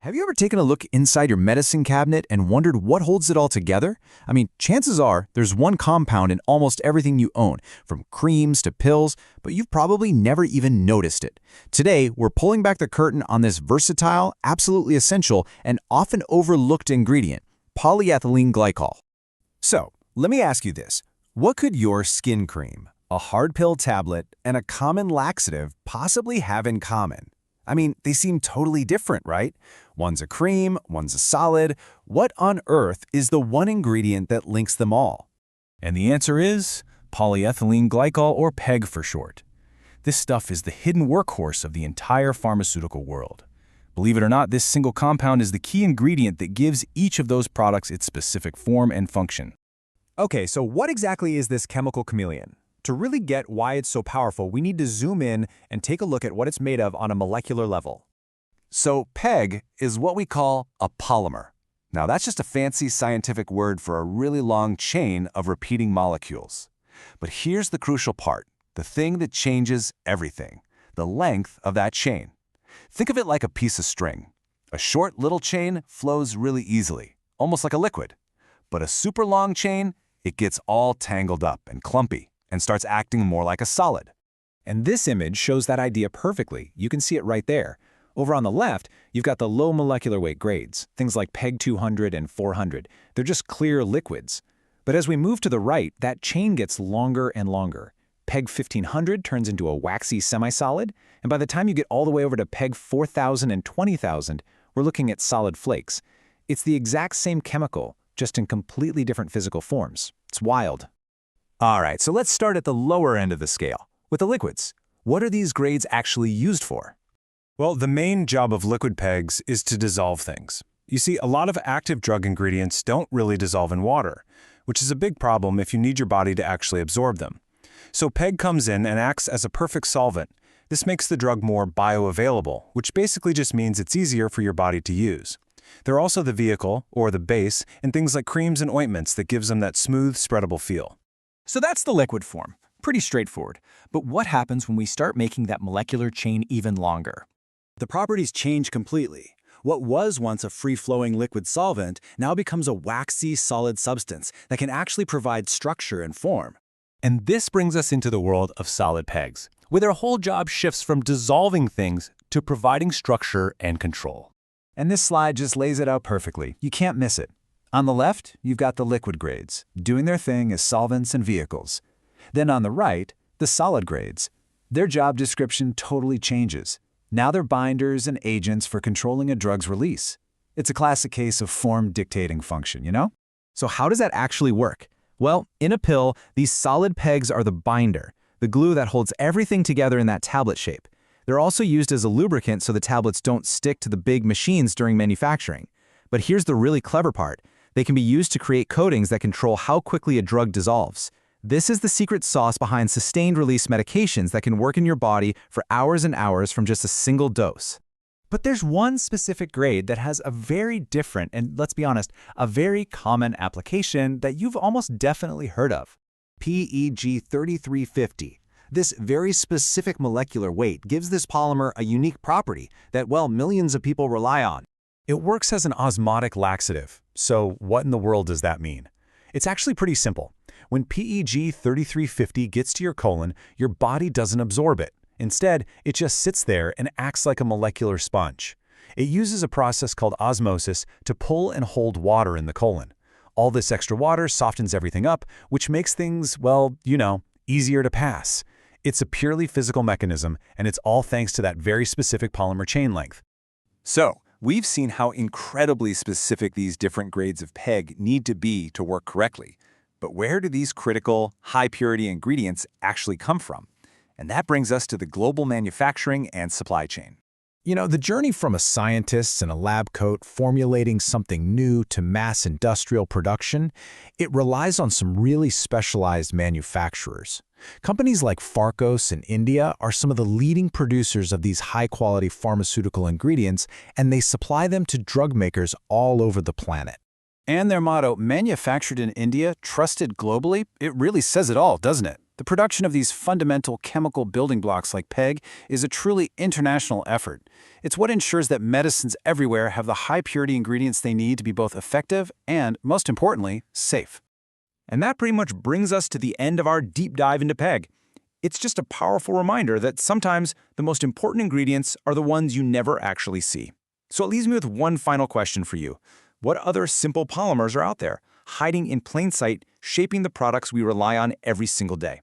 Have you ever taken a look inside your medicine cabinet and wondered what holds it all together? I mean, chances are there's one compound in almost everything you own, from creams to pills, but you've probably never even noticed it. Today, we're pulling back the curtain on this versatile, absolutely essential, and often overlooked ingredient, polyethylene glycol. So, let me ask you this. What could your skin cream, a hard pill tablet, and a common laxative possibly have in common? I mean, they seem totally different, right? One's a cream, one's a solid. What on earth is the one ingredient that links them all? And the answer is polyethylene glycol, or PEG for short. This stuff is the hidden workhorse of the entire pharmaceutical world. Believe it or not, this single compound is the key ingredient that gives each of those products its specific form and function. Okay, so what exactly is this chemical chameleon? To really get why it's so powerful, we need to zoom in and take a look at what it's made of on a molecular level. So PEG is what we call a polymer. Now that's just a fancy scientific word for a really long chain of repeating molecules. But here's the crucial part, the thing that changes everything, the length of that chain. Think of it like a piece of string. A short little chain flows really easily, almost like a liquid. But a super long chain, it gets all tangled up and clumpy and starts acting more like a solid. And this image shows that idea perfectly. You can see it right there. Over on the left, you've got the low molecular weight grades, things like PEG 200 and 400. They're just clear liquids. But as we move to the right, that chain gets longer and longer. PEG 1500 turns into a waxy semi-solid, and by the time you get all the way over to PEG 4000 and 20,000, we're looking at solid flakes. It's the exact same chemical, just in completely different physical forms. It's wild. All right, so let's start at the lower end of the scale, with the liquids. What are these grades actually used for? Well, the main job of liquid PEGs is to dissolve things. You see, a lot of active drug ingredients don't really dissolve in water, which is a big problem if you need your body to actually absorb them. So PEG comes in and acts as a perfect solvent. This makes the drug more bioavailable, which basically just means it's easier for your body to use. They're also the vehicle, or the base, in things like creams and ointments that gives them that smooth, spreadable feel. So that's the liquid form. Pretty straightforward. But what happens when we start making that molecular chain even longer? The properties change completely. What was once a free-flowing liquid solvent now becomes a waxy, solid substance that can actually provide structure and form. And this brings us into the world of solid PEGs, where their whole job shifts from dissolving things to providing structure and control. And this slide just lays it out perfectly. You can't miss it. On the left, you've got the liquid grades, doing their thing as solvents and vehicles. Then on the right, the solid grades. Their job description totally changes. Now they're binders and agents for controlling a drug's release. It's a classic case of form dictating function, you know? So how does that actually work? Well, in a pill, these solid PEGs are the binder, the glue that holds everything together in that tablet shape. They're also used as a lubricant so the tablets don't stick to the big machines during manufacturing. But here's the really clever part. They can be used to create coatings that control how quickly a drug dissolves. This is the secret sauce behind sustained-release medications that can work in your body for hours and hours from just a single dose. But there's one specific grade that has a very different, and let's be honest, a very common application that you've almost definitely heard of. PEG 3350. This very specific molecular weight gives this polymer a unique property that, well, millions of people rely on. It works as an osmotic laxative. So what in the world does that mean? It's actually pretty simple. When PEG 3350 gets to your colon, your body doesn't absorb it. Instead, it just sits there and acts like a molecular sponge. It uses a process called osmosis to pull and hold water in the colon. All this extra water softens everything up, which makes things, well, easier to pass. It's a purely physical mechanism, and it's all thanks to that very specific polymer chain length. So, we've seen how incredibly specific these different grades of PEG need to be to work correctly. But where do these critical, high-purity ingredients actually come from? And that brings us to the global manufacturing and supply chain. The journey from a scientist in a lab coat formulating something new to mass industrial production, it relies on some really specialized manufacturers. Companies like Pharcos in India are some of the leading producers of these high-quality pharmaceutical ingredients, and they supply them to drug makers all over the planet. And their motto, manufactured in India, trusted globally, it really says it all, doesn't it? The production of these fundamental chemical building blocks like PEG is a truly international effort. It's what ensures that medicines everywhere have the high-purity ingredients they need to be both effective and, most importantly, safe. And that pretty much brings us to the end of our deep dive into PEG. It's just a powerful reminder that sometimes the most important ingredients are the ones you never actually see. So it leaves me with one final question for you. What other simple polymers are out there, hiding in plain sight, shaping the products we rely on every single day?